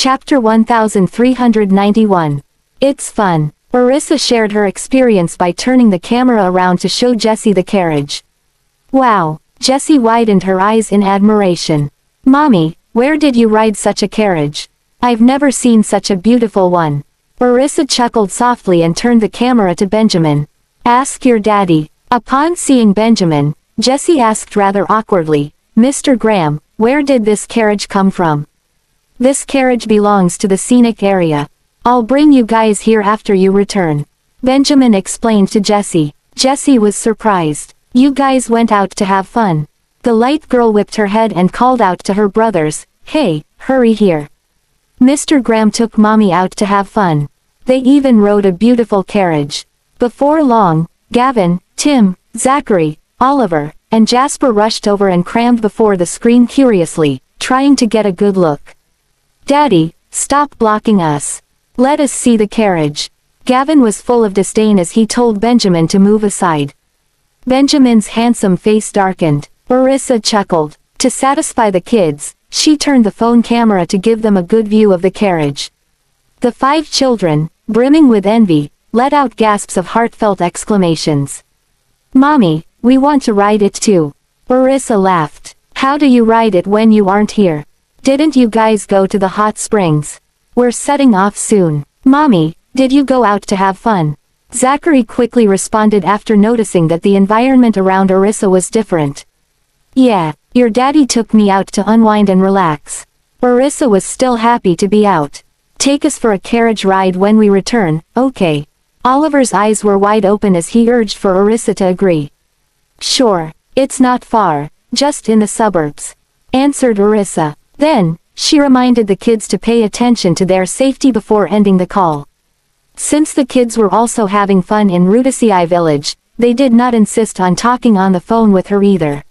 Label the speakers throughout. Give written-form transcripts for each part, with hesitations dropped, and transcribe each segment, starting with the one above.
Speaker 1: Chapter 1391. It's fun. Orissa shared her experience by turning the camera around to show Jessie the carriage. Wow! Jessie widened her eyes in admiration. Mommy, where did you ride such a carriage? I've never seen such a beautiful one. Orissa chuckled softly and turned the camera to Benjamin. Ask your daddy. Upon seeing Benjamin, Jessie asked rather awkwardly, Mr. Graham, where did this carriage come from? This carriage belongs to the scenic area. I'll bring you guys here after you return. Benjamin explained to Jessie. Jessie was surprised. You guys went out to have fun. The light girl whipped her head and called out to her brothers, Hey, hurry here. Mr. Graham took Mommy out to have fun. They even rode a beautiful carriage. Before long, Gavin, Tim, Zachary, Oliver, and Jasper rushed over and crammed before the screen curiously, trying to get a good look. Daddy, stop blocking us. Let us see the carriage. Gavin was full of disdain as he told Benjamin to move aside. Benjamin's handsome face darkened. Orissa chuckled. To satisfy the kids, she turned the phone camera to give them a good view of the carriage. The 5 children, brimming with envy, let out gasps of heartfelt exclamations. Mommy, we want to ride it too. Orissa laughed. How do you ride it when you aren't here? Didn't you guys go to the hot springs? We're setting off soon. Mommy, did you go out to have fun? Zachary quickly responded after noticing that the environment around Orissa was different. Yeah, your daddy took me out to unwind and relax. Orissa was still happy to be out. Take us for a carriage ride when we return, okay? Oliver's eyes were wide open as he urged for Orissa to agree. Sure, it's not far, just in the suburbs, answered Orissa. Then, she reminded the kids to pay attention to their safety before ending the call. Since the kids were also having fun in Rudisei Village, they did not insist on talking on the phone with her either.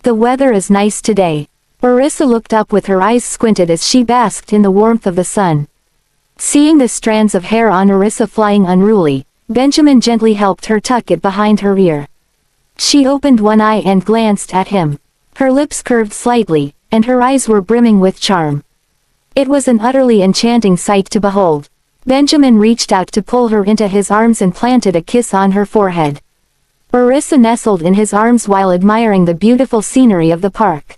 Speaker 1: The weather is nice today. Orissa looked up with her eyes squinted as she basked in the warmth of the sun. Seeing the strands of hair on Orissa flying unruly, Benjamin gently helped her tuck it behind her ear. She opened one eye and glanced at him. Her lips curved slightly, and her eyes were brimming with charm. It was an utterly enchanting sight to behold. Benjamin reached out to pull her into his arms and planted a kiss on her forehead. Orissa nestled in his arms while admiring the beautiful scenery of the park.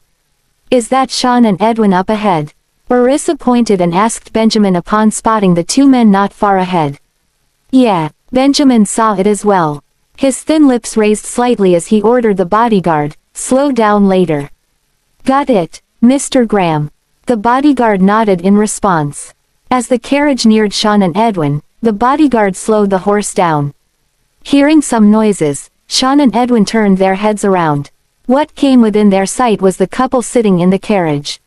Speaker 1: Is that Sean and Edwin up ahead? Orissa pointed and asked Benjamin upon spotting the 2 men not far ahead. Yeah, Benjamin saw it as well. His thin lips raised slightly as he ordered the bodyguard, slow down later. Got it, Mr. Graham. The bodyguard nodded in response. As the carriage neared Sean and Edwin, the bodyguard slowed the horse down. Hearing some noises, Sean and Edwin turned their heads around. What came within their sight was the couple sitting in the carriage.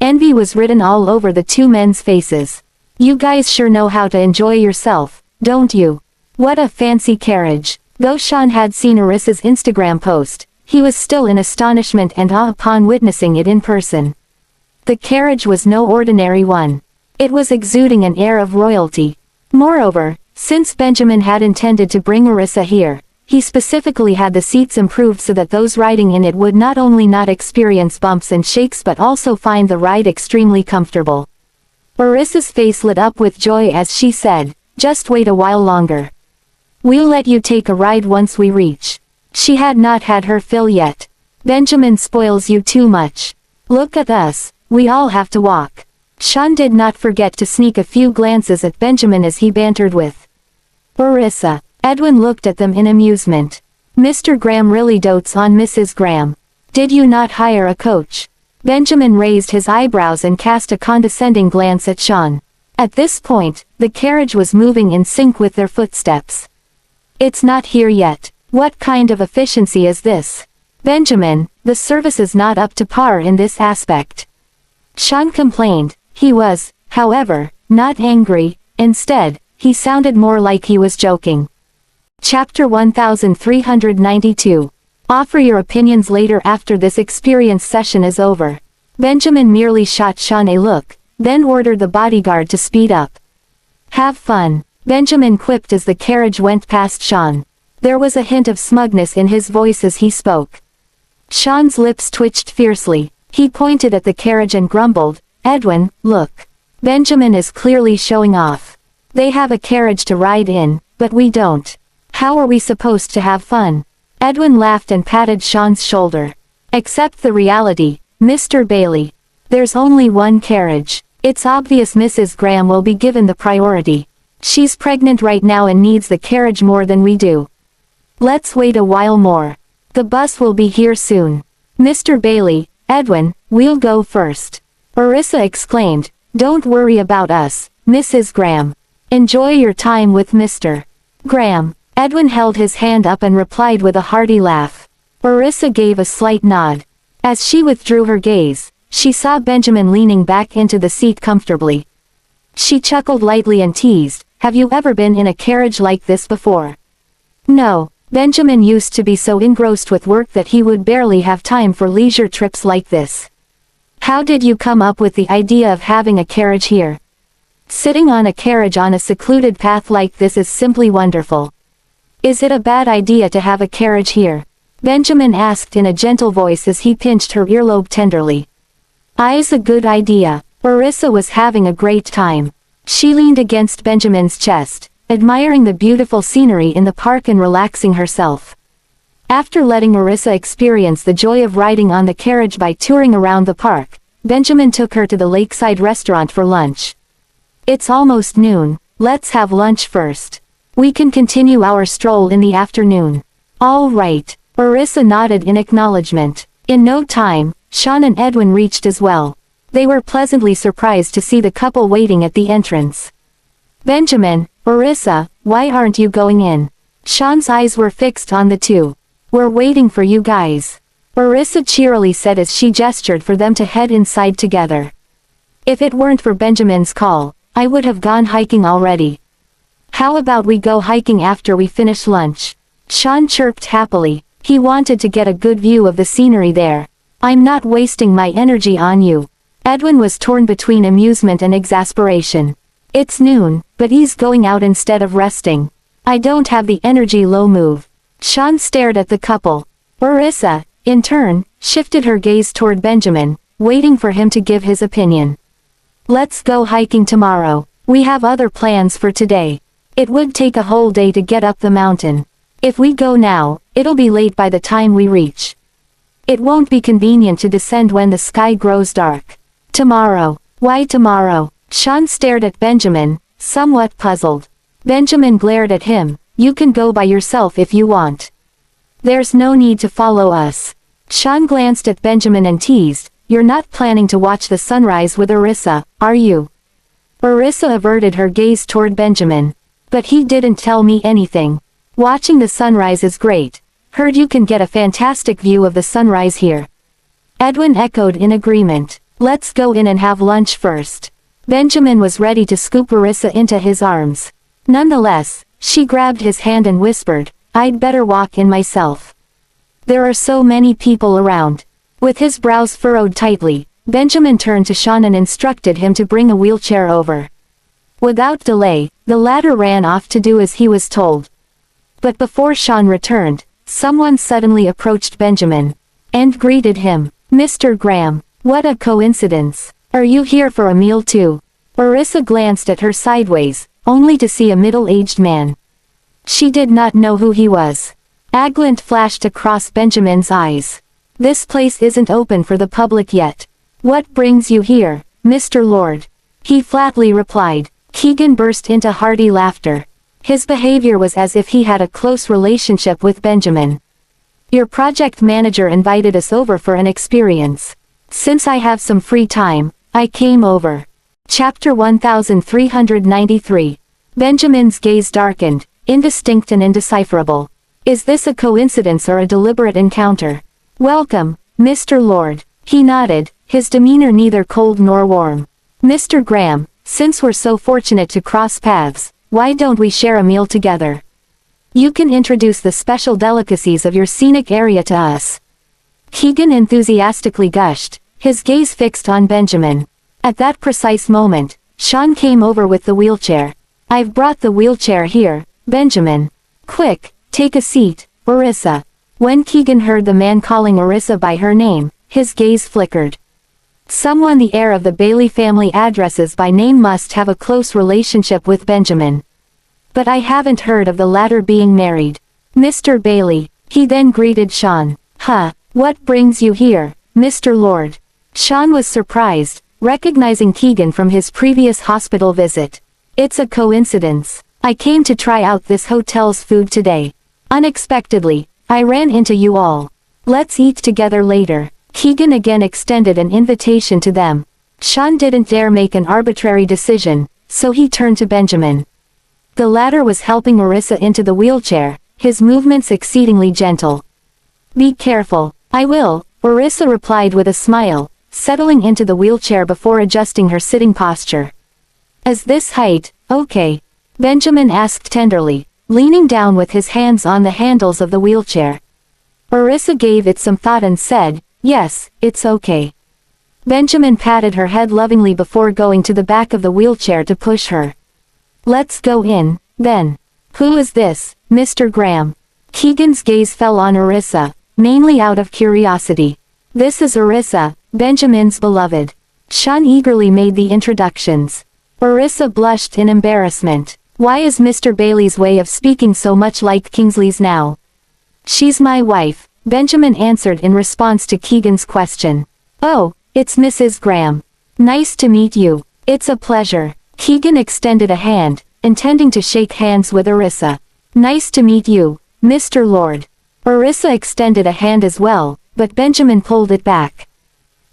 Speaker 1: Envy was written all over the 2 men's faces. You guys sure know how to enjoy yourself, don't you? What a fancy carriage. Though Sean had seen Orissa's Instagram post, he was still in astonishment and awe upon witnessing it in person. The carriage was no ordinary one. It was exuding an air of royalty. Moreover, since Benjamin had intended to bring Orissa here, he specifically had the seats improved so that those riding in it would not only not experience bumps and shakes but also find the ride extremely comfortable. Orissa's face lit up with joy as she said, just wait a while longer. We'll let you take a ride once we reach. She had not had her fill yet. Benjamin spoils you too much. Look at us, we all have to walk. Sean did not forget to sneak a few glances at Benjamin as he bantered with Orissa. Edwin looked at them in amusement. Mr. Graham really dotes on Mrs. Graham. Did you not hire a coach? Benjamin raised his eyebrows and cast a condescending glance at Sean. At this point, the carriage was moving in sync with their footsteps. It's not here yet. What kind of efficiency is this? Benjamin, the service is not up to par in this aspect. Sean complained. He was, however, not angry. Instead, he sounded more like he was joking. Chapter 1392. Offer your opinions later after this experience session is over. Benjamin merely shot Sean a look, then ordered the bodyguard to speed up. Have fun, Benjamin quipped as the carriage went past Sean. There was a hint of smugness in his voice as he spoke. Sean's lips twitched fiercely. He pointed at the carriage and grumbled, Edwin, look. Benjamin is clearly showing off. They have a carriage to ride in, but we don't. How are we supposed to have fun? Edwin laughed and patted Sean's shoulder. Accept the reality, Mr. Bailey. There's only one carriage. It's obvious Mrs. Graham will be given the priority. She's pregnant right now and needs the carriage more than we do. Let's wait a while more. The bus will be here soon. Mr. Bailey, Edwin, we'll go first. Orissa exclaimed, don't worry about us, Mrs. Graham. Enjoy your time with Mr. Graham. Edwin held his hand up and replied with a hearty laugh. Orissa gave a slight nod. As she withdrew her gaze, she saw Benjamin leaning back into the seat comfortably. She chuckled lightly and teased, have you ever been in a carriage like this before? No, Benjamin used to be so engrossed with work that he would barely have time for leisure trips like this. How did you come up with the idea of having a carriage here? Sitting on a carriage on a secluded path like this is simply wonderful. Is it a bad idea to have a carriage here? Benjamin asked in a gentle voice as he pinched her earlobe tenderly. It's a good idea. Orissa was having a great time. She leaned against Benjamin's chest, admiring the beautiful scenery in the park and relaxing herself. After letting Orissa experience the joy of riding on the carriage by touring around the park, Benjamin took her to the lakeside restaurant for lunch. It's almost noon, let's have lunch first. We can continue our stroll in the afternoon. All right, Orissa nodded in acknowledgement. In no time, Sean and Edwin reached as well. They were pleasantly surprised to see the couple waiting at the entrance. Benjamin, Orissa, why aren't you going in? Sean's eyes were fixed on the two. We're waiting for you guys. Orissa cheerily said as she gestured for them to head inside together. If it weren't for Benjamin's call, I would have gone hiking already. How about we go hiking after we finish lunch? Sean chirped happily. He wanted to get a good view of the scenery there. I'm not wasting my energy on you. Edwin was torn between amusement and exasperation. It's noon, but he's going out instead of resting. I don't have the energy. Low move. Sean stared at the couple. Orissa, in turn, shifted her gaze toward Benjamin, waiting for him to give his opinion. Let's go hiking tomorrow. We have other plans for today. It would take a whole day to get up the mountain. If we go now, it'll be late by the time we reach. It won't be convenient to descend when the sky grows dark. Tomorrow. Why tomorrow? Sean stared at Benjamin, somewhat puzzled. Benjamin glared at him. You can go by yourself if you want. There's no need to follow us. Sean glanced at Benjamin and teased, you're not planning to watch the sunrise with Orissa, are you? Orissa averted her gaze toward Benjamin. But he didn't tell me anything. Watching the sunrise is great. Heard you can get a fantastic view of the sunrise here. Edwin echoed in agreement. Let's go in and have lunch first. Benjamin was ready to scoop Orissa into his arms. Nonetheless, she grabbed his hand and whispered, I'd better walk in myself. There are so many people around. With his brows furrowed tightly, Benjamin turned to Sean and instructed him to bring a wheelchair over. Without delay, the latter ran off to do as he was told. But before Sean returned, someone suddenly approached Benjamin and greeted him. Mr. Graham, what a coincidence. Are you here for a meal too? Orissa glanced at her sideways, only to see a middle-aged man. She did not know who he was. A glint flashed across Benjamin's eyes. This place isn't open for the public yet. What brings you here, Mr. Lord? He flatly replied. Keegan burst into hearty laughter. His behavior was as if he had a close relationship with Benjamin. Your project manager invited us over for an experience. Since I have some free time, I came over. Chapter 1393. Benjamin's gaze darkened, indistinct and indecipherable. Is this a coincidence or a deliberate encounter? Welcome, Mr. Lord. He nodded, his demeanor neither cold nor warm. Mr. Graham, since we're so fortunate to cross paths, why don't we share a meal together? You can introduce the special delicacies of your scenic area to us. Keegan enthusiastically gushed, his gaze fixed on Benjamin. At that precise moment, Sean came over with the wheelchair. I've brought the wheelchair here, Benjamin. Quick, take a seat, Orissa. When Keegan heard the man calling Orissa by her name, his gaze flickered. Someone the heir of the Bailey family addresses by name must have a close relationship with Benjamin. But I haven't heard of the latter being married. Mr. Bailey, he then greeted Sean. Huh, what brings you here, Mr. Lord? Sean was surprised, recognizing Keegan from his previous hospital visit. It's a coincidence. I came to try out this hotel's food today. Unexpectedly, I ran into you all. Let's eat together later. Keegan again extended an invitation to them. Sean didn't dare make an arbitrary decision, so he turned to Benjamin. The latter was helping Marissa into the wheelchair, his movements exceedingly gentle. Be careful. I will, Marissa replied with a smile, settling into the wheelchair before adjusting her sitting posture. Is this height, okay? Benjamin asked tenderly, leaning down with his hands on the handles of the wheelchair. Marissa gave it some thought and said, yes, it's okay. Benjamin patted her head lovingly before going to the back of the wheelchair to push her. Let's go in, then. Who is this, Mr. Graham? Keegan's gaze fell on Marissa, mainly out of curiosity. This is Marissa, Benjamin's beloved. Sean eagerly made the introductions. Marissa blushed in embarrassment. Why is Mr. Bailey's way of speaking so much like Kingsley's now? She's my wife, Benjamin answered in response to Keegan's question. Oh, it's Mrs. Graham. Nice to meet you. It's a pleasure. Keegan extended a hand, intending to shake hands with Marissa. Nice to meet you, Mr. Lord. Marissa extended a hand as well, but Benjamin pulled it back.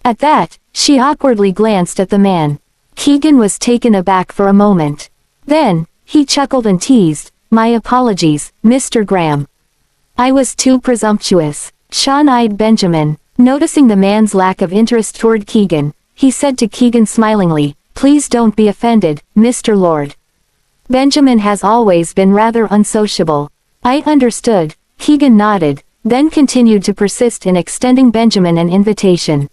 Speaker 1: At that, she awkwardly glanced at the man. Keegan was taken aback for a moment. Then, he chuckled and teased, my apologies, Mr. Graham. I was too presumptuous. Sean eyed Benjamin. Noticing the man's lack of interest toward Keegan, he said to Keegan smilingly, please don't be offended, Mr. Lord. Benjamin has always been rather unsociable. I understood. Keegan nodded, then continued to persist in extending Benjamin an invitation.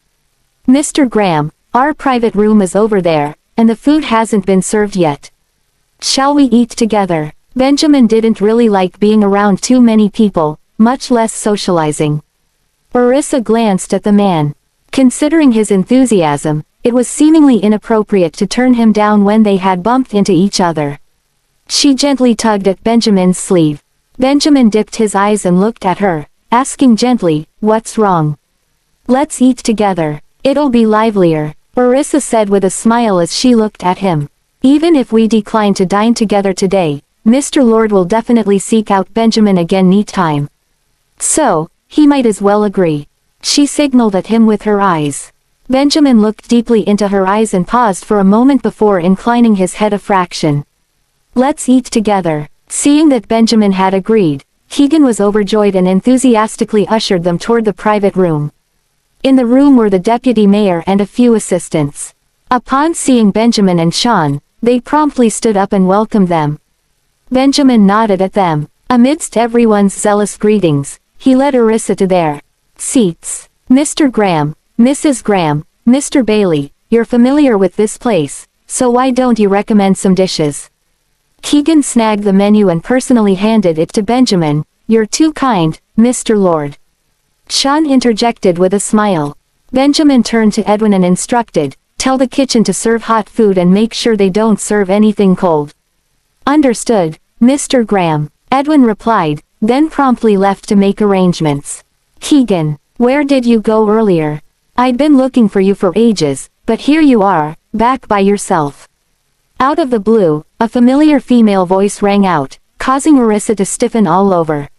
Speaker 1: Mr. Graham, our private room is over there, and the food hasn't been served yet. Shall we eat together? Benjamin didn't really like being around too many people, much less socializing. Marissa glanced at the man. Considering his enthusiasm, it was seemingly inappropriate to turn him down when they had bumped into each other. She gently tugged at Benjamin's sleeve. Benjamin dipped his eyes and looked at her, asking gently, what's wrong? Let's eat together. It'll be livelier, Marissa said with a smile as she looked at him. Even if we decline to dine together today, Mr. Lord will definitely seek out Benjamin again neat time. So, he might as well agree. She signaled at him with her eyes. Benjamin looked deeply into her eyes and paused for a moment before inclining his head a fraction. Let's eat together. Seeing that Benjamin had agreed, Keegan was overjoyed and enthusiastically ushered them toward the private room. In the room were the deputy mayor and a few assistants. Upon seeing Benjamin and Sean, they promptly stood up and welcomed them. Benjamin nodded at them. Amidst everyone's zealous greetings, he led Marissa to their seats. Mr. Graham, Mrs. Graham, Mr. Bailey, you're familiar with this place, so why don't you recommend some dishes? Keegan snagged the menu and personally handed it to Benjamin. You're too kind, Mr. Lord. Sean interjected with a smile. Benjamin turned to Edwin and instructed, tell the kitchen to serve hot food and make sure they don't serve anything cold. Understood, Mr. Graham, Edwin replied, then promptly left to make arrangements. Keegan, where did you go earlier? I'd been looking for you for ages, but here you are, back by yourself. Out of the blue, a familiar female voice rang out, causing Marissa to stiffen all over.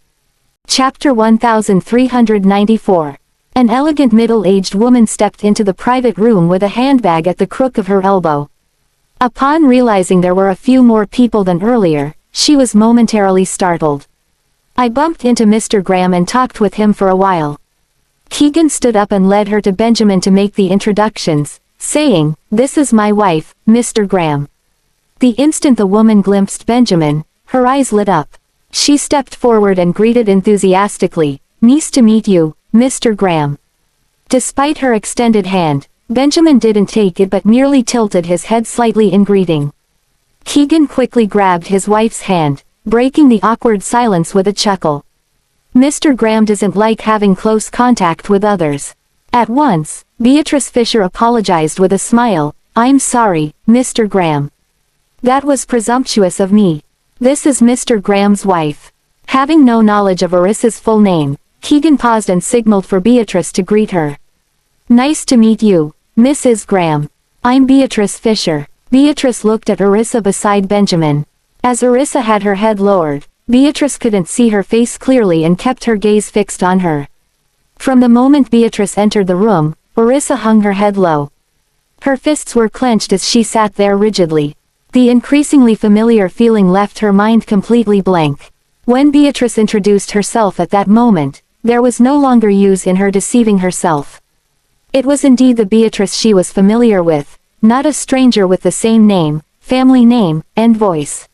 Speaker 1: Chapter 1394. An elegant middle-aged woman stepped into the private room with a handbag at the crook of her elbow. Upon realizing there were a few more people than earlier, she was momentarily startled. I bumped into Mr. Graham and talked with him for a while. Keegan stood up and led her to Benjamin to make the introductions, saying, this is my wife, Mr. Graham. The instant the woman glimpsed Benjamin, her eyes lit up. She stepped forward and greeted enthusiastically, nice to meet you, Mr. Graham. Despite her extended hand, Benjamin didn't take it but merely tilted his head slightly in greeting. Keegan quickly grabbed his wife's hand, breaking the awkward silence with a chuckle. Mr. Graham doesn't like having close contact with others. At once, Beatrice Fisher apologized with a smile. "I'm sorry, Mr. Graham. That was presumptuous of me. This is Mr. Graham's wife." Having no knowledge of Arissa's full name, Keegan paused and signaled for Beatrice to greet her. "Nice to meet you, Mrs. Graham. I'm Beatrice Fisher." Beatrice looked at Arissa beside Benjamin. As Arissa had her head lowered, Beatrice couldn't see her face clearly and kept her gaze fixed on her. From the moment Beatrice entered the room, Arissa hung her head low. Her fists were clenched as she sat there rigidly. The increasingly familiar feeling left her mind completely blank. When Beatrice introduced herself at that moment, there was no longer use in her deceiving herself. It was indeed the Beatrice she was familiar with, not a stranger with the same name, family name, and voice.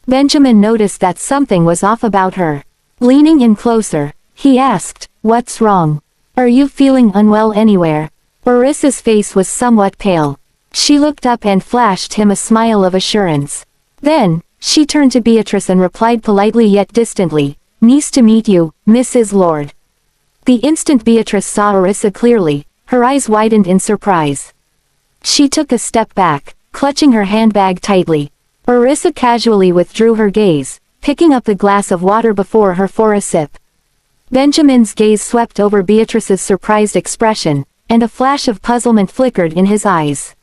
Speaker 1: Benjamin noticed that something was off about her. Leaning in closer, he asked, "What's wrong? Are you feeling unwell anywhere?" Arissa's face was somewhat pale. She looked up and flashed him a smile of assurance. Then, she turned to Beatrice and replied politely yet distantly, "Nice to meet you, Mrs. Lord." The instant Beatrice saw Arissa clearly, her eyes widened in surprise. She took a step back, clutching her handbag tightly. Arissa casually withdrew her gaze, picking up the glass of water before her for a sip. Benjamin's gaze swept over Beatrice's surprised expression, and a flash of puzzlement flickered in his eyes.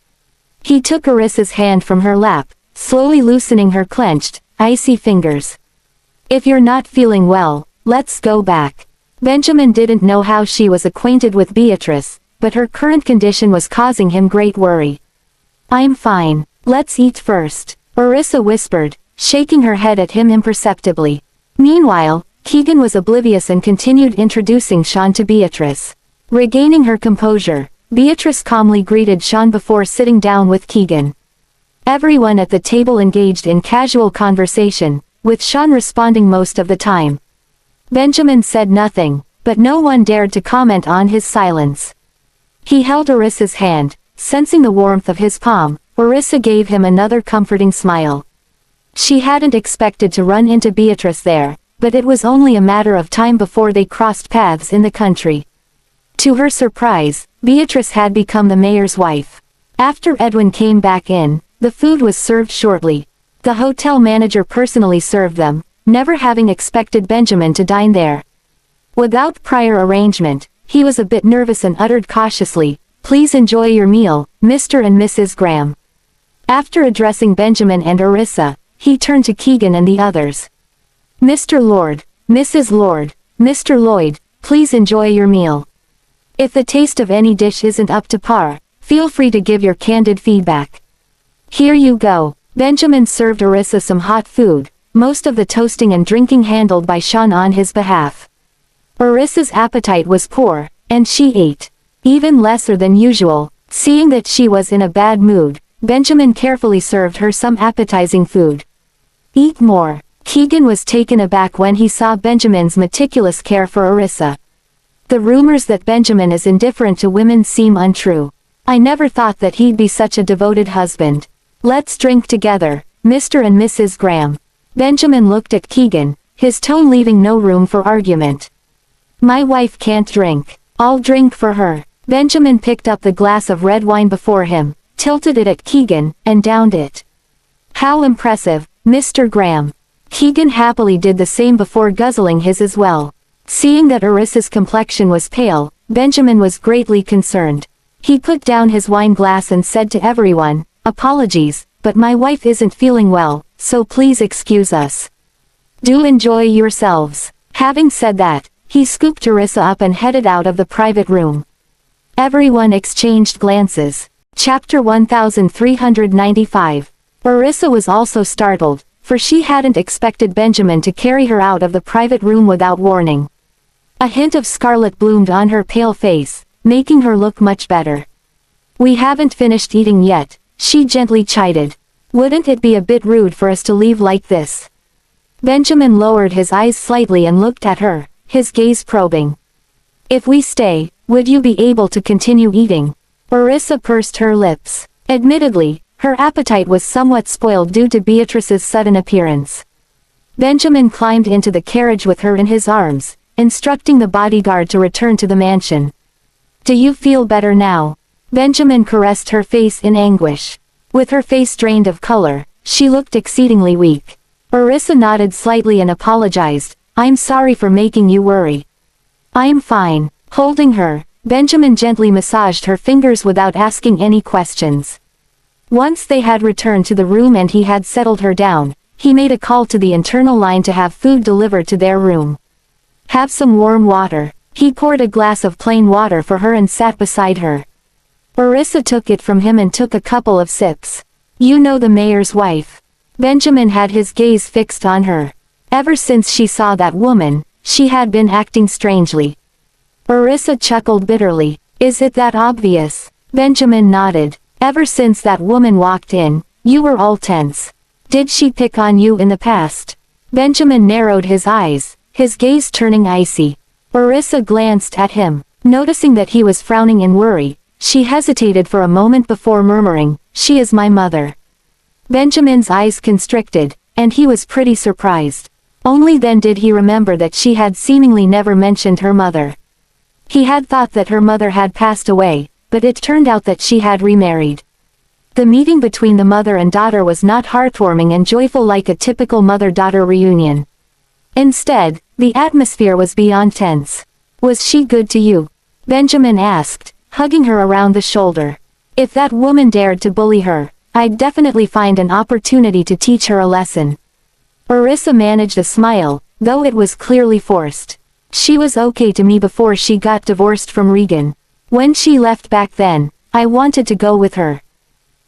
Speaker 1: He took Arissa's hand from her lap, slowly loosening her clenched, icy fingers. "If you're not feeling well, let's go back." Benjamin didn't know how she was acquainted with Beatrice, but her current condition was causing him great worry. "I'm fine, let's eat first," Arissa whispered, shaking her head at him imperceptibly. Meanwhile, Keegan was oblivious and continued introducing Sean to Beatrice. Regaining her composure, Beatrice calmly greeted Sean before sitting down with Keegan. Everyone at the table engaged in casual conversation, with Sean responding most of the time. Benjamin said nothing, but no one dared to comment on his silence. He held Arissa's hand, sensing the warmth of his palm. Arissa gave him another comforting smile. She hadn't expected to run into Beatrice there, but it was only a matter of time before they crossed paths in the country. To her surprise, Beatrice had become the mayor's wife. After Edwin came back in, the food was served shortly. The hotel manager personally served them, never having expected Benjamin to dine there. Without prior arrangement, he was a bit nervous and uttered cautiously, "Please enjoy your meal, Mr. and Mrs. Graham." After addressing Benjamin and Arissa, he turned to Keegan and the others. "Mr. Lord, Mrs. Lord, Mr. Lloyd, please enjoy your meal. If the taste of any dish isn't up to par, feel free to give your candid feedback. Here you go." Benjamin served Arissa some hot food, most of the toasting and drinking handled by Sean on his behalf. Arissa's appetite was poor, and she ate even lesser than usual. Seeing that she was in a bad mood, Benjamin carefully served her some appetizing food. "Eat more." Keegan was taken aback when he saw Benjamin's meticulous care for Arissa. "The rumors that Benjamin is indifferent to women seem untrue. I never thought that he'd be such a devoted husband. Let's drink together, Mr. and Mrs. Graham." Benjamin looked at Keegan, his tone leaving no room for argument. "My wife can't drink. I'll drink for her." Benjamin picked up the glass of red wine before him, tilted it at Keegan, and downed it. "How impressive, Mr. Graham." Keegan happily did the same before guzzling his as well. Seeing that Arissa's complexion was pale, Benjamin was greatly concerned. He put down his wine glass and said to everyone, "Apologies, but my wife isn't feeling well, so please excuse us. Do enjoy yourselves." Having said that, he scooped Arissa up and headed out of the private room. Everyone exchanged glances. Chapter 1395. Arissa was also startled, for she hadn't expected Benjamin to carry her out of the private room without warning. A hint of scarlet bloomed on her pale face, making her look much better. "We haven't finished eating yet," she gently chided. "Wouldn't it be a bit rude for us to leave like this?" Benjamin lowered his eyes slightly and looked at her, his gaze probing. "If we stay, would you be able to continue eating?" Arissa pursed her lips. Admittedly, her appetite was somewhat spoiled due to Beatrice's sudden appearance. Benjamin climbed into the carriage with her in his arms, instructing the bodyguard to return to the mansion. Do you feel better now? Benjamin caressed her face in anguish. With her face drained of color, she looked exceedingly weak. Orissa nodded slightly and apologized. I'm sorry for making you worry. I'm fine. Holding her, Benjamin gently massaged her fingers without asking any questions. Once they had returned to the room and he had settled her down, he made a call to the internal line to have food delivered to their room. Have some warm water. He poured a glass of plain water for her and sat beside her. Orissa took it from him and took a couple of sips. You know the mayor's wife. Benjamin had his gaze fixed on her. Ever since she saw that woman, she had been acting strangely. Orissa chuckled bitterly. Is it that obvious? Benjamin nodded. Ever since that woman walked in, you were all tense. Did she pick on you in the past? Benjamin narrowed his eyes, his gaze turning icy. Orissa glanced at him. Noticing that he was frowning in worry, she hesitated for a moment before murmuring, "She is my mother." Benjamin's eyes constricted, and he was pretty surprised. Only then did he remember that she had seemingly never mentioned her mother. He had thought that her mother had passed away, but it turned out that she had remarried. The meeting between the mother and daughter was not heartwarming and joyful like a typical mother-daughter reunion. Instead, the atmosphere was beyond tense. Was she good to you? Benjamin asked, hugging her around the shoulder. If that woman dared to bully her, I'd definitely find an opportunity to teach her a lesson. Orissa managed a smile, though it was clearly forced. She was okay to me before she got divorced from Regan. When she left back then, I wanted to go with her.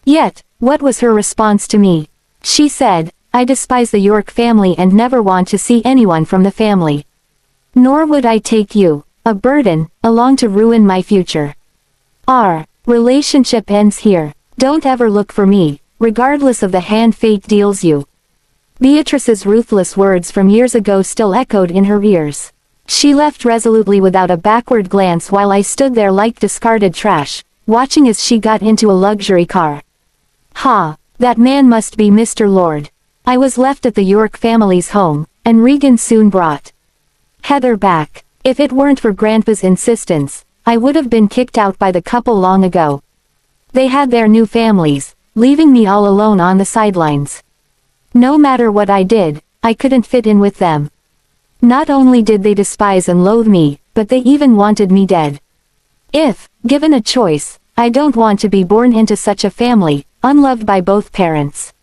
Speaker 1: Yet, what was her response to me? She said, I despise the York family and never want to see anyone from the family. Nor would I take you, a burden, along to ruin my future. Our relationship ends here. Don't ever look for me, regardless of the hand fate deals you. Beatrice's ruthless words from years ago still echoed in her ears. She left resolutely without a backward glance while I stood there like discarded trash, watching as she got into a luxury car. Ha, that man must be Mr. Lord. I was left at the York family's home, and Regan soon brought Heather back. If it weren't for Grandpa's insistence, I would have been kicked out by the couple long ago. They had their new families, leaving me all alone on the sidelines. No matter what I did, I couldn't fit in with them. Not only did they despise and loathe me, but they even wanted me dead. If, given a choice, I don't want to be born into such a family, unloved by both parents.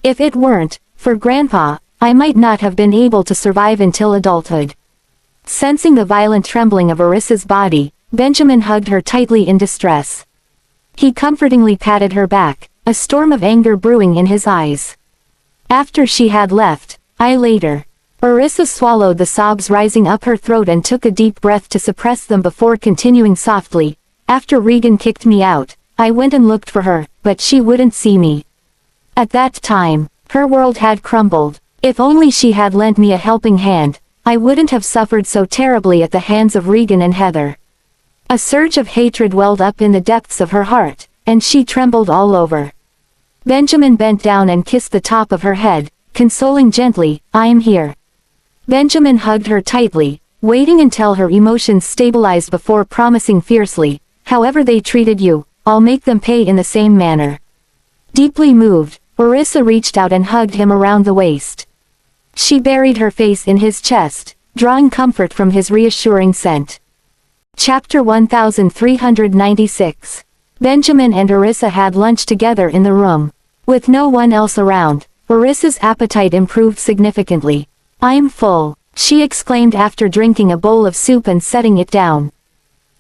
Speaker 1: If it weren't for Grandpa, I might not have been able to survive until adulthood. Sensing the violent trembling of Orissa's body, Benjamin hugged her tightly in distress. He comfortingly patted her back, a storm of anger brewing in his eyes. After she had left, I later. Orissa swallowed the sobs rising up her throat and took a deep breath to suppress them before continuing softly. After Regan kicked me out, I went and looked for her, but she wouldn't see me. At that time, her world had crumbled. If only she had lent me a helping hand, I wouldn't have suffered so terribly at the hands of Regan and Heather. A surge of hatred welled up in the depths of her heart, and she trembled all over. Benjamin bent down and kissed the top of her head, consoling gently, I'm here. Benjamin hugged her tightly, waiting until her emotions stabilized before promising fiercely, however they treated you, I'll make them pay in the same manner. Deeply moved, Orissa reached out and hugged him around the waist. She buried her face in his chest, drawing comfort from his reassuring scent. Chapter 1396. Benjamin and Orissa had lunch together in the room. With no one else around, Orissa's appetite improved significantly. I'm full, she exclaimed after drinking a bowl of soup and setting it down.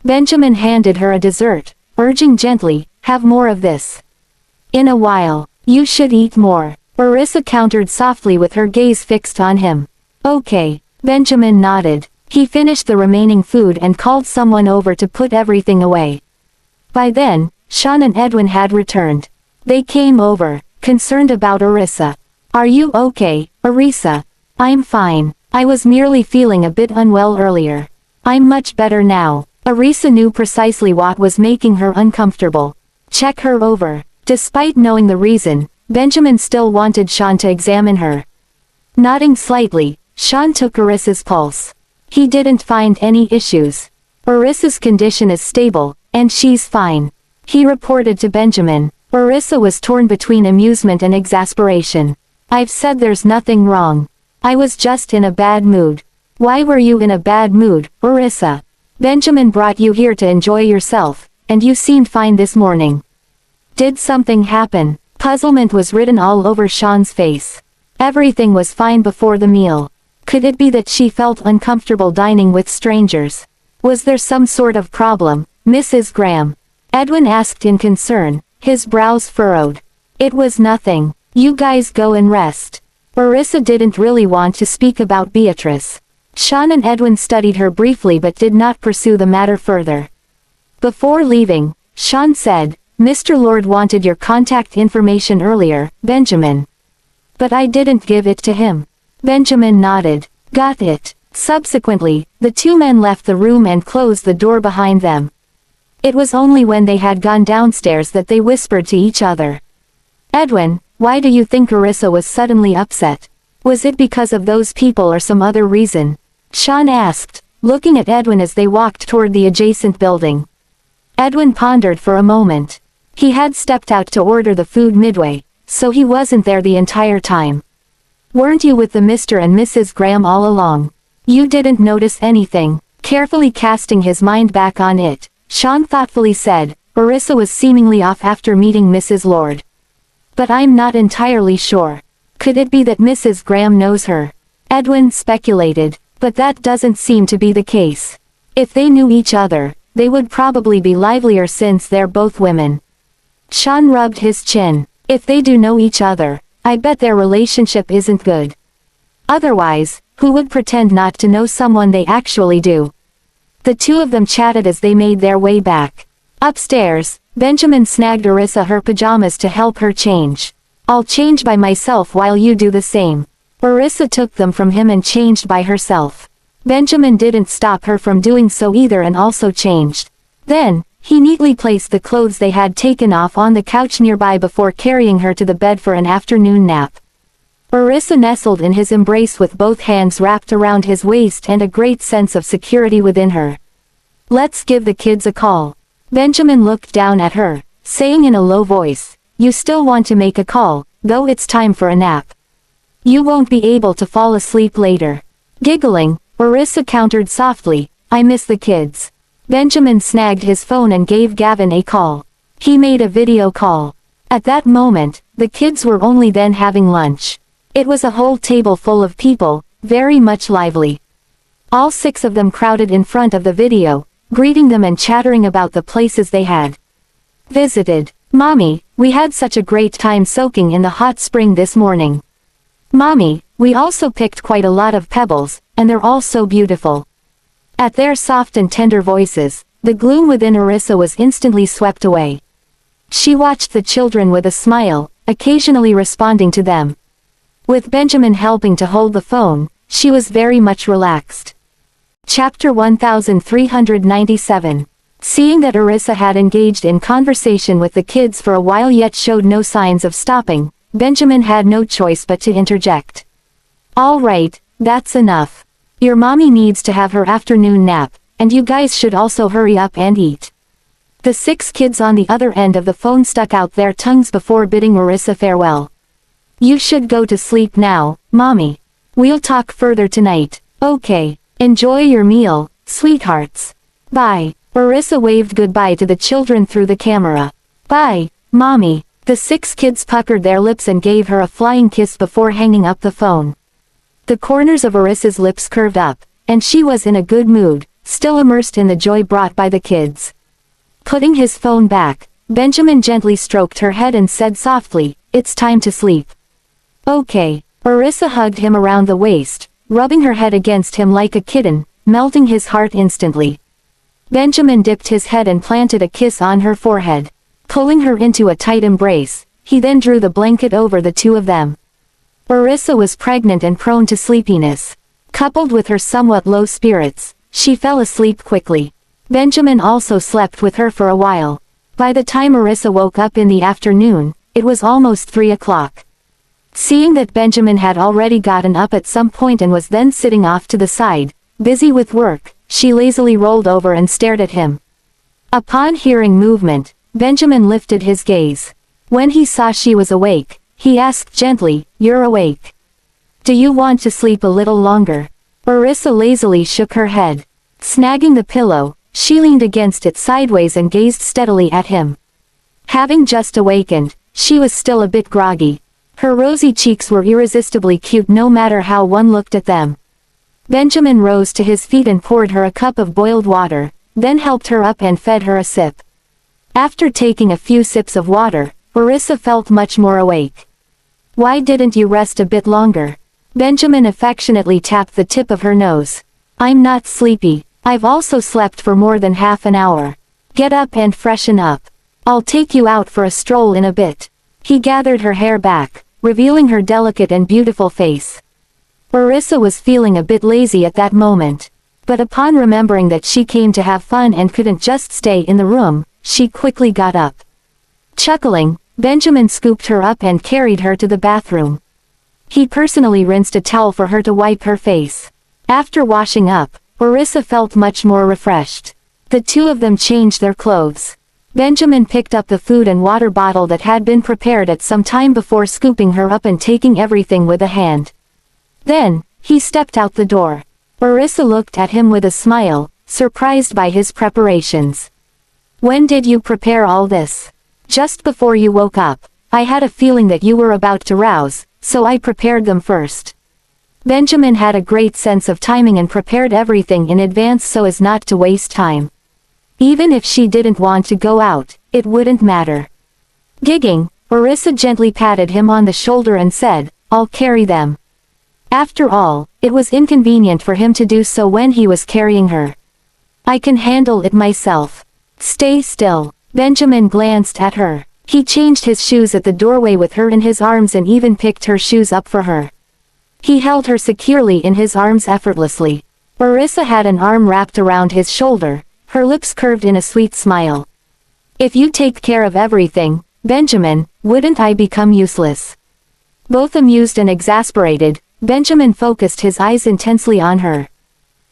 Speaker 1: Benjamin handed her a dessert, urging gently, have more of this. In a while, you should eat more, Orissa countered softly with her gaze fixed on him. Okay, Benjamin nodded. He finished the remaining food and called someone over to put everything away. By then, Sean and Edwin had returned. They came over, concerned about Orissa. Are you okay, Orissa? I'm fine. I was merely feeling a bit unwell earlier. I'm much better now. Orissa knew precisely what was making her uncomfortable. Check her over. Despite knowing the reason, Benjamin still wanted Sean to examine her. Nodding slightly, Sean took Orissa's pulse. He didn't find any issues. Arissa's condition is stable, and she's fine. He reported to Benjamin. Arissa was torn between amusement and exasperation. I've said there's nothing wrong. I was just in a bad mood. Why were you in a bad mood, Arissa? Benjamin brought you here to enjoy yourself, and you seemed fine this morning. Did something happen? Puzzlement was written all over Sean's face. Everything was fine before the meal. Could it be that she felt uncomfortable dining with strangers? Was there some sort of problem, Mrs. Graham? Edwin asked in concern, his brows furrowed. It was nothing. You guys go and rest. Arissa didn't really want to speak about Beatrice. Sean and Edwin studied her briefly but did not pursue the matter further. Before leaving, Sean said, Mr. Lord wanted your contact information earlier, Benjamin. But I didn't give it to him. Benjamin nodded. Got it. Subsequently, the two men left the room and closed the door behind them. It was only when they had gone downstairs that they whispered to each other. Edwin, why do you think Arissa was suddenly upset? Was it because of those people or some other reason? Sean asked, looking at Edwin as they walked toward the adjacent building. Edwin pondered for a moment. He had stepped out to order the food midway, so he wasn't there the entire time. Weren't you with the Mr. and Mrs. Graham all along? You didn't notice anything. Carefully casting his mind back on it, Sean thoughtfully said, Arissa was seemingly off after meeting Mrs. Lord. But I'm not entirely sure. Could it be that Mrs. Graham knows her? Edwin speculated, but that doesn't seem to be the case. If they knew each other, they would probably be livelier since they're both women. Sean rubbed his chin. If they do know each other, I bet their relationship isn't good. Otherwise, who would pretend not to know someone they actually do? The two of them chatted as they made their way back. Upstairs, Benjamin snagged Arissa her pajamas to help her change. I'll change by myself while you do the same. Arissa took them from him and changed by herself. Benjamin didn't stop her from doing so either and also changed. Then, he neatly placed the clothes they had taken off on the couch nearby before carrying her to the bed for an afternoon nap. Arissa nestled in his embrace with both hands wrapped around his waist and a great sense of security within her. Let's give the kids a call. Benjamin looked down at her, saying in a low voice, you still want to make a call, though it's time for a nap. You won't be able to fall asleep later. Giggling, Arissa countered softly, I miss the kids. Benjamin snagged his phone and gave Gavin a call. He made a video call. At that moment, the kids were only then having lunch. It was a whole table full of people, very much lively. All 6 of them crowded in front of the video, greeting them and chattering about the places they had visited. Mommy, we had such a great time soaking in the hot spring this morning. Mommy, we also picked quite a lot of pebbles, and they're all so beautiful. At their soft and tender voices, the gloom within Arissa was instantly swept away. She watched the children with a smile, occasionally responding to them. With Benjamin helping to hold the phone, she was very much relaxed. Chapter 1397. Seeing that Arissa had engaged in conversation with the kids for a while yet showed no signs of stopping, Benjamin had no choice but to interject. All right, that's enough. Your mommy needs to have her afternoon nap, and you guys should also hurry up and eat. The 6 kids on the other end of the phone stuck out their tongues before bidding Arissa farewell. You should go to sleep now, Mommy. We'll talk further tonight. Okay. Enjoy your meal, sweethearts. Bye. Arissa waved goodbye to the children through the camera. Bye, Mommy. The 6 kids puckered their lips and gave her a flying kiss before hanging up the phone. The corners of Arissa's lips curved up, and she was in a good mood, still immersed in the joy brought by the kids. Putting his phone back, Benjamin gently stroked her head and said softly, it's time to sleep. Okay. Arissa hugged him around the waist, rubbing her head against him like a kitten, melting his heart instantly. Benjamin dipped his head and planted a kiss on her forehead. Pulling her into a tight embrace, he then drew the blanket over the two of them. Arissa was pregnant and prone to sleepiness. Coupled with her somewhat low spirits, she fell asleep quickly. Benjamin also slept with her for a while. By the time Arissa woke up in the afternoon, it was almost 3 o'clock. Seeing that Benjamin had already gotten up at some point and was then sitting off to the side, busy with work, she lazily rolled over and stared at him. Upon hearing movement, Benjamin lifted his gaze. When he saw she was awake, he asked gently, "You're awake? Do you want to sleep a little longer?" Orissa lazily shook her head. Snagging the pillow, she leaned against it sideways and gazed steadily at him. Having just awakened, she was still a bit groggy. Her rosy cheeks were irresistibly cute no matter how one looked at them. Benjamin rose to his feet and poured her a cup of boiled water, then helped her up and fed her a sip. After taking a few sips of water, Orissa felt much more awake. "Why didn't you rest a bit longer?" Benjamin affectionately tapped the tip of her nose. "I'm not sleepy, I've also slept for more than half an hour. Get up and freshen up. I'll take you out for a stroll in a bit." He gathered her hair back, revealing her delicate and beautiful face. Orissa was feeling a bit lazy at that moment. But upon remembering that she came to have fun and couldn't just stay in the room, she quickly got up. Chuckling, Benjamin scooped her up and carried her to the bathroom. He personally rinsed a towel for her to wipe her face. After washing up, Orissa felt much more refreshed. The two of them changed their clothes. Benjamin picked up the food and water bottle that had been prepared at some time before scooping her up and taking everything with a hand. Then, he stepped out the door. Orissa looked at him with a smile, surprised by his preparations. "When did you prepare all this?" "Just before you woke up. I had a feeling that you were about to rouse, so I prepared them first." Benjamin had a great sense of timing and prepared everything in advance so as not to waste time. Even if she didn't want to go out, it wouldn't matter. Giggling, Orissa gently patted him on the shoulder and said, "I'll carry them." After all, it was inconvenient for him to do so when he was carrying her. "I can handle it myself." "Stay still." Benjamin glanced at her. He changed his shoes at the doorway with her in his arms and even picked her shoes up for her. He held her securely in his arms effortlessly. Orissa had an arm wrapped around his shoulder, her lips curved in a sweet smile. "If you take care of everything, Benjamin, wouldn't I become useless?" Both amused and exasperated, Benjamin focused his eyes intensely on her.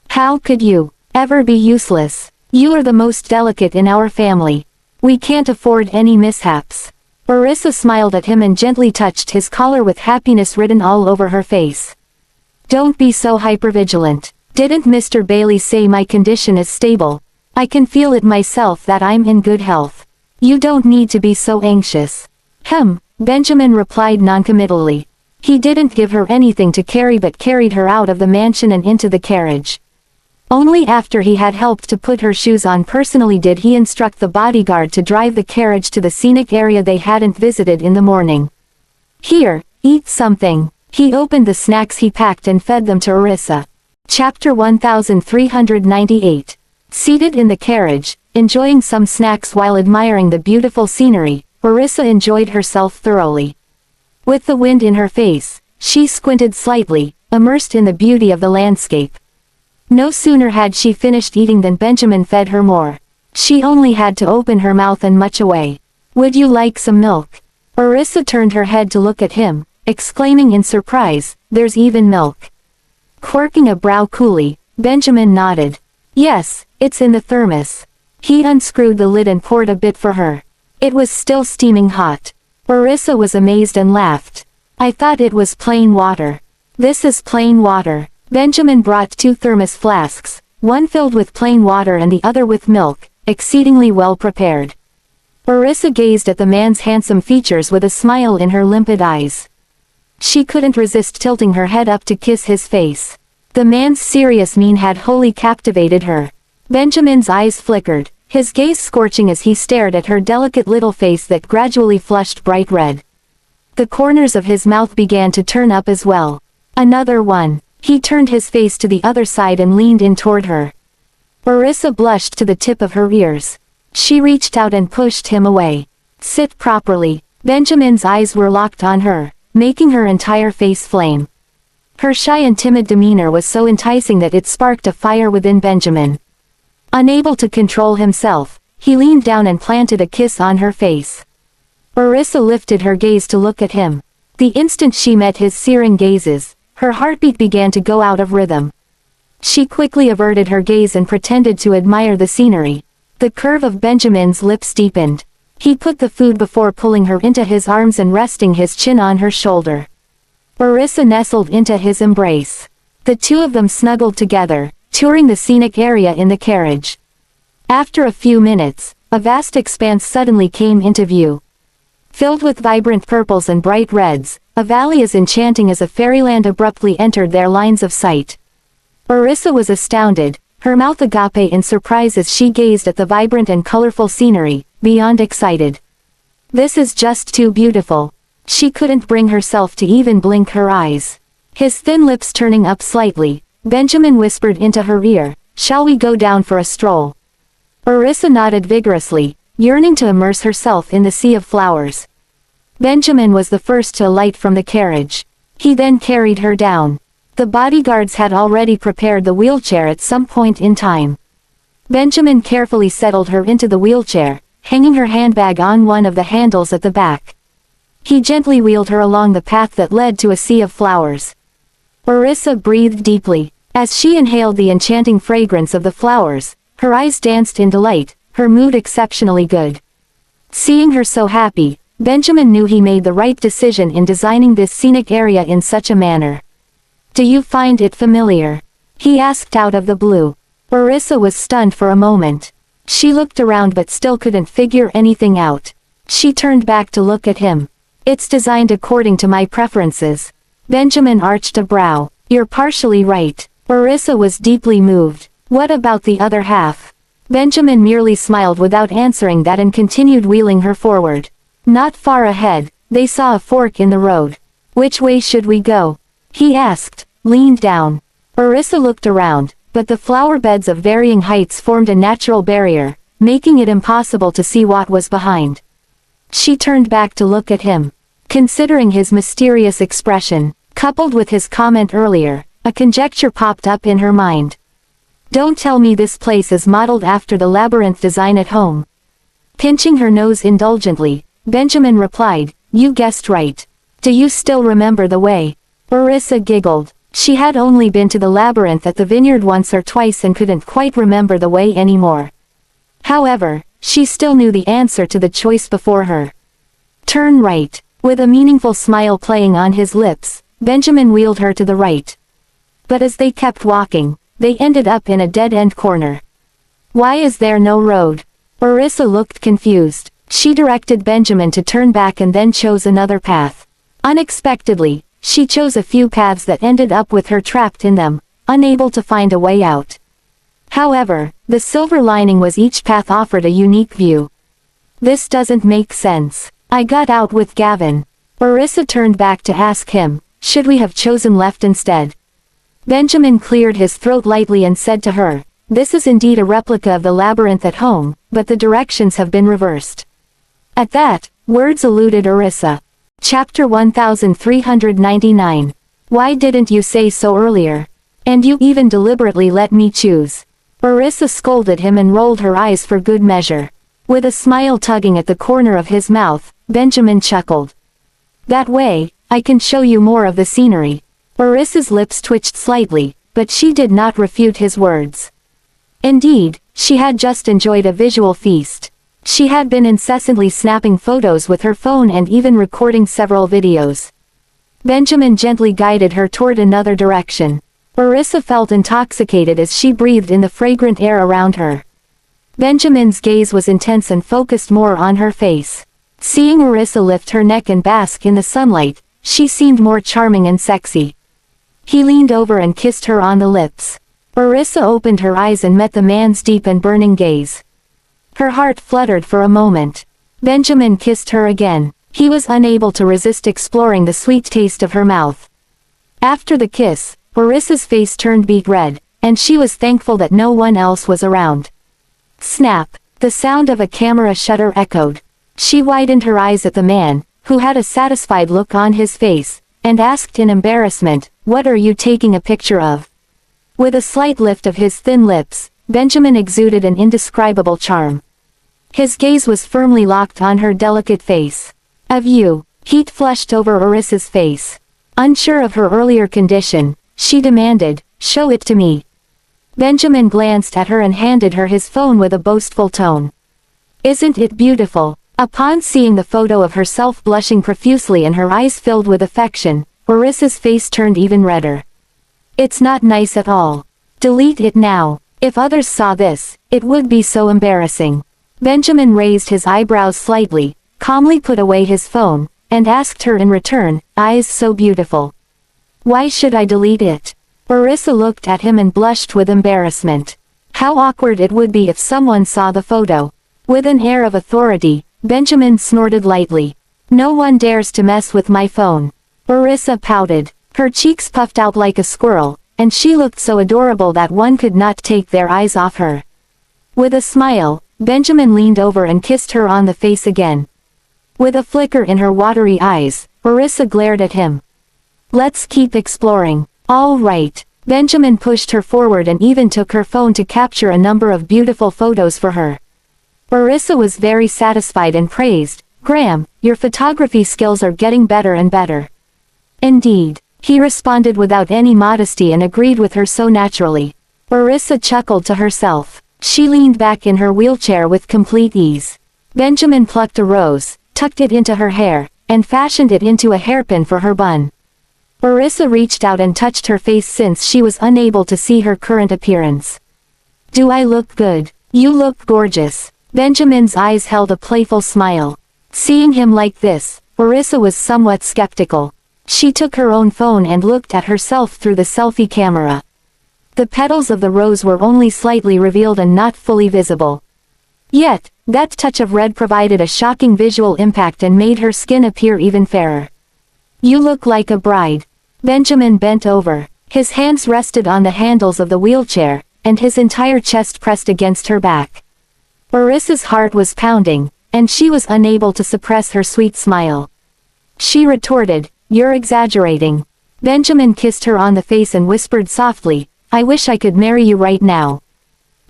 Speaker 1: "How could you ever be useless? You are the most delicate in our family. We can't afford any mishaps." Orissa smiled at him and gently touched his collar with happiness written all over her face. "Don't be so hypervigilant. Didn't Mr. Bailey say my condition is stable? I can feel it myself that I'm in good health. You don't need to be so anxious." Benjamin replied noncommittally. He didn't give her anything to carry but carried her out of the mansion and into the carriage. Only after he had helped to put her shoes on personally did he instruct the bodyguard to drive the carriage to the scenic area they hadn't visited in the morning. "Here, eat something." He opened the snacks he packed and fed them to Orissa. Chapter 1398. Seated in the carriage, enjoying some snacks while admiring the beautiful scenery, Orissa enjoyed herself thoroughly. With the wind in her face, she squinted slightly, immersed in the beauty of the landscape. No sooner had she finished eating than Benjamin fed her more. She only had to open her mouth and munch away. "Would you like some milk?" Orissa turned her head to look at him, exclaiming in surprise, "There's even milk." Quirking a brow coolly, Benjamin nodded. "Yes, it's in the thermos." He unscrewed the lid and poured a bit for her. It was still steaming hot. Orissa was amazed and laughed. "I thought it was plain water." "This is plain water." Benjamin brought 2 thermos flasks, one filled with plain water and the other with milk, exceedingly well prepared. Orissa gazed at the man's handsome features with a smile in her limpid eyes. She couldn't resist tilting her head up to kiss his face. The man's serious mien had wholly captivated her. Benjamin's eyes flickered, his gaze scorching as he stared at her delicate little face that gradually flushed bright red. The corners of his mouth began to turn up as well. "Another one." He turned his face to the other side and leaned in toward her. Orissa blushed to the tip of her ears. She reached out and pushed him away. "Sit properly." Benjamin's eyes were locked on her, making her entire face flame. Her shy and timid demeanor was so enticing that it sparked a fire within Benjamin. Unable to control himself, he leaned down and planted a kiss on her face. Orissa lifted her gaze to look at him. The instant she met his searing gazes, her heartbeat began to go out of rhythm. She quickly averted her gaze and pretended to admire the scenery. The curve of Benjamin's lips deepened. He put the food before pulling her into his arms and resting his chin on her shoulder. Orissa nestled into his embrace. The two of them snuggled together, touring the scenic area in the carriage. After a few minutes, a vast expanse suddenly came into view. Filled with vibrant purples and bright reds, a valley as enchanting as a fairyland abruptly entered their lines of sight. Orissa was astounded, her mouth agape in surprise as she gazed at the vibrant and colorful scenery, beyond excited. This is just too beautiful. She couldn't bring herself to even blink her eyes. His thin lips turning up slightly, Benjamin whispered into her ear, "Shall we go down for a stroll?" Orissa nodded vigorously, yearning to immerse herself in the sea of flowers. Benjamin was the first to alight from the carriage. He then carried her down. The bodyguards had already prepared the wheelchair at some point in time. Benjamin carefully settled her into the wheelchair, hanging her handbag on one of the handles at the back. He gently wheeled her along the path that led to a sea of flowers. Orissa breathed deeply. As she inhaled the enchanting fragrance of the flowers, her eyes danced in delight, her mood exceptionally good. Seeing her so happy, Benjamin knew he made the right decision in designing this scenic area in such a manner. "Do you find it familiar?" he asked out of the blue. Orissa was stunned for a moment. She looked around but still couldn't figure anything out. She turned back to look at him. "It's designed according to my preferences." Benjamin arched a brow. "You're partially right." Orissa was deeply moved. "What about the other half?" Benjamin merely smiled without answering that and continued wheeling her forward. Not far ahead, they saw a fork in the road. "Which way should we go?" he asked, leaned down. Orissa looked around, but the flower beds of varying heights formed a natural barrier, making it impossible to see what was behind. She turned back to look at him. Considering his mysterious expression, coupled with his comment earlier, a conjecture popped up in her mind. "Don't tell me this place is modeled after the labyrinth design at home." Pinching her nose indulgently, Benjamin replied, "You guessed right. Do you still remember the way?" Orissa giggled. She had only been to the labyrinth at the vineyard once or twice and couldn't quite remember the way anymore. However, she still knew the answer to the choice before her. "Turn right." With a meaningful smile playing on his lips, Benjamin wheeled her to the right. But as they kept walking, they ended up in a dead-end corner. "Why is there no road?" Orissa looked confused. She directed Benjamin to turn back and then chose another path. Unexpectedly, she chose a few paths that ended up with her trapped in them, unable to find a way out. However, the silver lining was each path offered a unique view. "This doesn't make sense. I got out with Gavin." Orissa turned back to ask him, "Should we have chosen left instead?" Benjamin cleared his throat lightly and said to her, "This is indeed a replica of the labyrinth at home, but the directions have been reversed." At that, words eluded Orissa. Chapter 1399. Why didn't you say so earlier? And you even deliberately let me choose. Orissa scolded him and rolled her eyes for good measure. With a smile tugging at the corner of his mouth, Benjamin chuckled. "That way, I can show you more of the scenery." Orissa's lips twitched slightly, but she did not refute his words. Indeed, she had just enjoyed a visual feast. She had been incessantly snapping photos with her phone and even recording several videos. Benjamin gently guided her toward another direction. Orissa felt intoxicated as she breathed in the fragrant air around her. Benjamin's gaze was intense and focused more on her face. Seeing Orissa lift her neck and bask in the sunlight, she seemed more charming and sexy. He leaned over and kissed her on the lips. Orissa opened her eyes and met the man's deep and burning gaze. Her heart fluttered for a moment. Benjamin kissed her again. He was unable to resist exploring the sweet taste of her mouth. After the kiss, Orissa's face turned beet red, and she was thankful that no one else was around. Snap! The sound of a camera shutter echoed. She widened her eyes at the man, who had a satisfied look on his face, and asked in embarrassment, "What are you taking a picture of?" With a slight lift of his thin lips, Benjamin exuded an indescribable charm. His gaze was firmly locked on her delicate face. "Of you." Heat flushed over Orissa's face. Unsure of her earlier condition, she demanded, "Show it to me." Benjamin glanced at her and handed her his phone with a boastful tone. Isn't it beautiful? Upon seeing the photo of herself blushing profusely and her eyes filled with affection, Marissa's face turned even redder. It's not nice at all. Delete it now. If others saw this, it would be so embarrassing. Benjamin raised his eyebrows slightly, calmly put away his phone, and asked her in return, eyes so beautiful. Why should I delete it? Marissa looked at him and blushed with embarrassment. How awkward it would be if someone saw the photo. With an air of authority, Benjamin snorted lightly. No one dares to mess with my phone. Marissa pouted. Her cheeks puffed out like a squirrel, and she looked so adorable that one could not take their eyes off her. With a smile, Benjamin leaned over and kissed her on the face again. With a flicker in her watery eyes, Marissa glared at him. Let's keep exploring. All right. Benjamin pushed her forward and even took her phone to capture a number of beautiful photos for her. Marissa was very satisfied and praised, Graham, your photography skills are getting better and better. Indeed, he responded without any modesty and agreed with her so naturally. Marissa chuckled to herself. She leaned back in her wheelchair with complete ease. Benjamin plucked a rose, tucked it into her hair, and fashioned it into a hairpin for her bun. Marissa reached out and touched her face since she was unable to see her current appearance. Do I look good? You look gorgeous. Benjamin's eyes held a playful smile. Seeing him like this, Marissa was somewhat skeptical. She took her own phone and looked at herself through the selfie camera. The petals of the rose were only slightly revealed and not fully visible. Yet, that touch of red provided a shocking visual impact and made her skin appear even fairer. You look like a bride. Benjamin bent over. His hands rested on the handles of the wheelchair, and his entire chest pressed against her back. Marissa's heart was pounding, and she was unable to suppress her sweet smile. She retorted, You're exaggerating. Benjamin kissed her on the face and whispered softly, I wish I could marry you right now.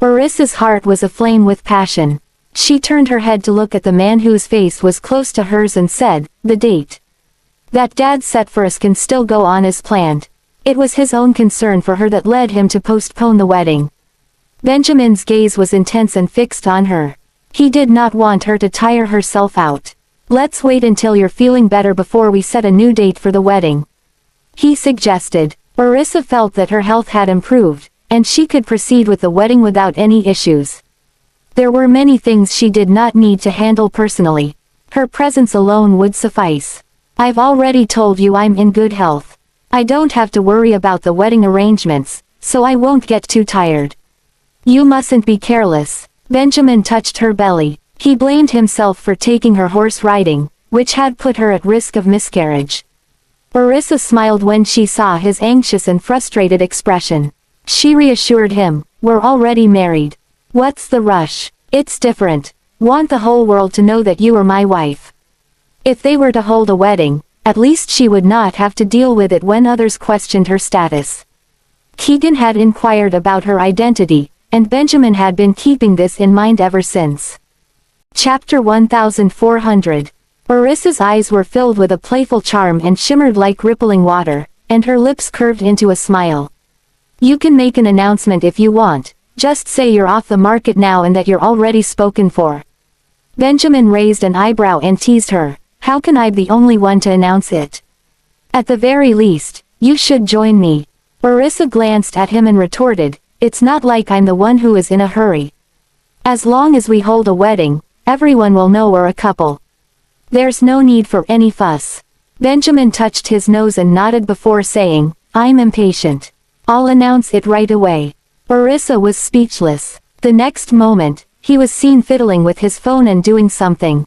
Speaker 1: Marissa's heart was aflame with passion. She turned her head to look at the man whose face was close to hers and said, The date that Dad set for us can still go on as planned. It was his own concern for her that led him to postpone the wedding. Benjamin's gaze was intense and fixed on her. He did not want her to tire herself out. Let's wait until you're feeling better before we set a new date for the wedding, he suggested. Marissa felt that her health had improved, and she could proceed with the wedding without any issues. There were many things she did not need to handle personally. Her presence alone would suffice. I've already told you I'm in good health. I don't have to worry about the wedding arrangements, so I won't get too tired. You mustn't be careless. Benjamin touched her belly. He blamed himself for taking her horse riding, which had put her at risk of miscarriage. Marissa smiled when she saw his anxious and frustrated expression. She reassured him, We're already married. What's the rush? It's different. Want the whole world to know that you are my wife. If they were to hold a wedding, at least she would not have to deal with it when others questioned her status. Keegan had inquired about her identity, and Benjamin had been keeping this in mind ever since. Chapter 1400. Marissa's eyes were filled with a playful charm and shimmered like rippling water, and her lips curved into a smile. You can make an announcement if you want, just say you're off the market now and that you're already spoken for. Benjamin raised an eyebrow and teased her. How can I be the only one to announce it? At the very least, you should join me. Marissa glanced at him and retorted, It's not like I'm the one who is in a hurry. As long as we hold a wedding, everyone will know we're a couple. There's no need for any fuss. Benjamin touched his nose and nodded before saying, I'm impatient. I'll announce it right away. Marissa was speechless. The next moment, he was seen fiddling with his phone and doing something.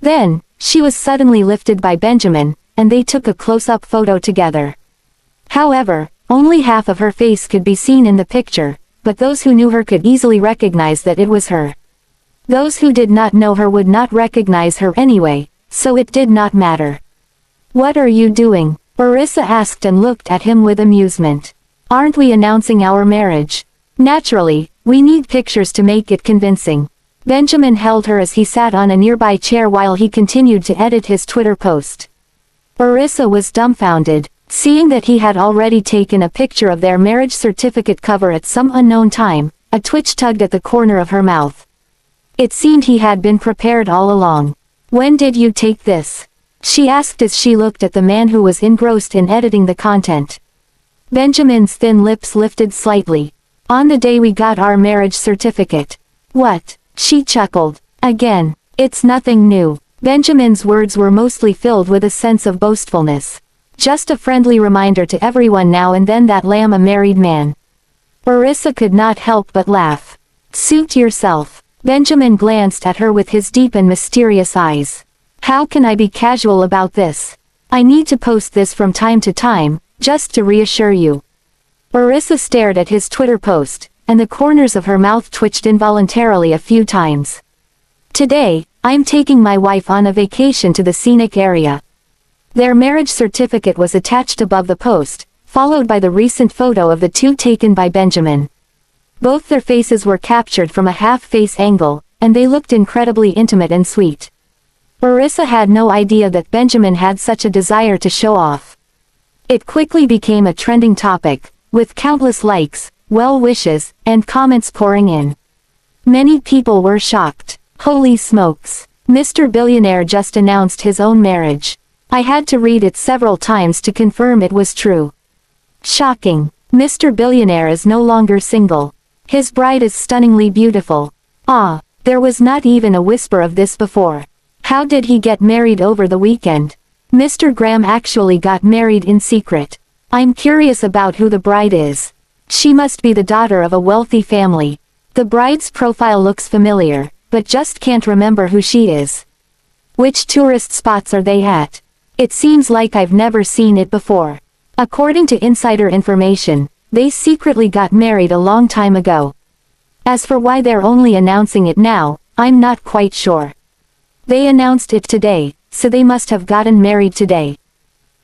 Speaker 1: Then, she was suddenly lifted by Benjamin, and they took a close-up photo together. However, only half of her face could be seen in the picture, but those who knew her could easily recognize that it was her. Those who did not know her would not recognize her anyway, so it did not matter. What are you doing? Marissa asked and looked at him with amusement. Aren't we announcing our marriage? Naturally, we need pictures to make it convincing. Benjamin held her as he sat on a nearby chair while he continued to edit his Twitter post. Marissa was dumbfounded. Seeing that he had already taken a picture of their marriage certificate cover at some unknown time, a twitch tugged at the corner of her mouth. It seemed he had been prepared all along. "When did you take this?" she asked as she looked at the man who was engrossed in editing the content. Benjamin's thin lips lifted slightly. "On the day we got our marriage certificate." "What?" she chuckled. "Again. It's nothing new." Benjamin's words were mostly filled with a sense of boastfulness. Just a friendly reminder to everyone now and then that I'm a married man. Orissa could not help but laugh. "Suit yourself." Benjamin glanced at her with his deep and mysterious eyes. "How can I be casual about this? I need to post this from time to time, just to reassure you." Orissa stared at his Twitter post, and the corners of her mouth twitched involuntarily a few times. "Today, I'm taking my wife on a vacation to the scenic area." Their marriage certificate was attached above the post, followed by the recent photo of the two taken by Benjamin. Both their faces were captured from a half-face angle, and they looked incredibly intimate and sweet. Orissa had no idea that Benjamin had such a desire to show off. It quickly became a trending topic, with countless likes, well wishes, and comments pouring in. Many people were shocked. "Holy smokes. Mr. Billionaire just announced his own marriage. I had to read it several times to confirm it was true. Shocking. Mr. Billionaire is no longer single. His bride is stunningly beautiful. Ah, there was not even a whisper of this before. How did he get married over the weekend? Mr. Graham actually got married in secret. I'm curious about who the bride is. She must be the daughter of a wealthy family. The bride's profile looks familiar, but just can't remember who she is. Which tourist spots are they at? It seems like I've never seen it before." According to insider information, they secretly got married a long time ago. As for why they're only announcing it now, I'm not quite sure. They announced it today, so they must have gotten married today.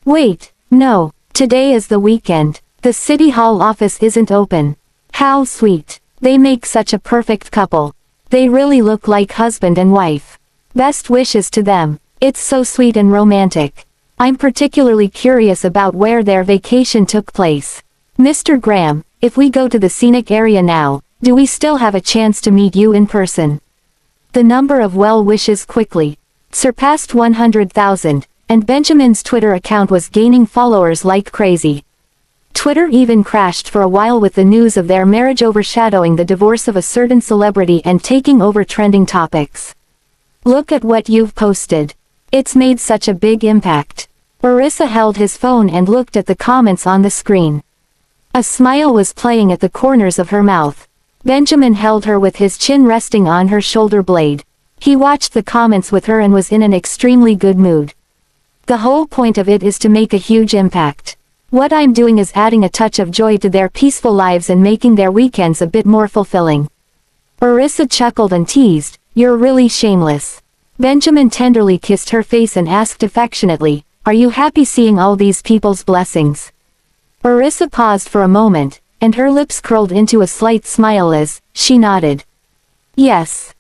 Speaker 1: Wait, no, today is the weekend. The City Hall office isn't open. How sweet. They make such a perfect couple. They really look like husband and wife. Best wishes to them. It's so sweet and romantic. I'm particularly curious about where their vacation took place. Mr. Graham, if we go to the scenic area now, do we still have a chance to meet you in person? The number of well wishes quickly surpassed 100,000, and Benjamin's Twitter account was gaining followers like crazy. Twitter even crashed for a while with the news of their marriage overshadowing the divorce of a certain celebrity and taking over trending topics. "Look at what you've posted. It's made such a big impact." Orissa held his phone and looked at the comments on the screen. A smile was playing at the corners of her mouth. Benjamin held her with his chin resting on her shoulder blade. He watched the comments with her and was in an extremely good mood. The whole point of it is to make a huge impact. What I'm doing is adding a touch of joy to their peaceful lives and making their weekends a bit more fulfilling. Orissa chuckled and teased, "You're really shameless." Benjamin tenderly kissed her face and asked affectionately, "Are you happy seeing all these people's blessings?" Orissa paused for a moment, and her lips curled into a slight smile as she nodded. "Yes."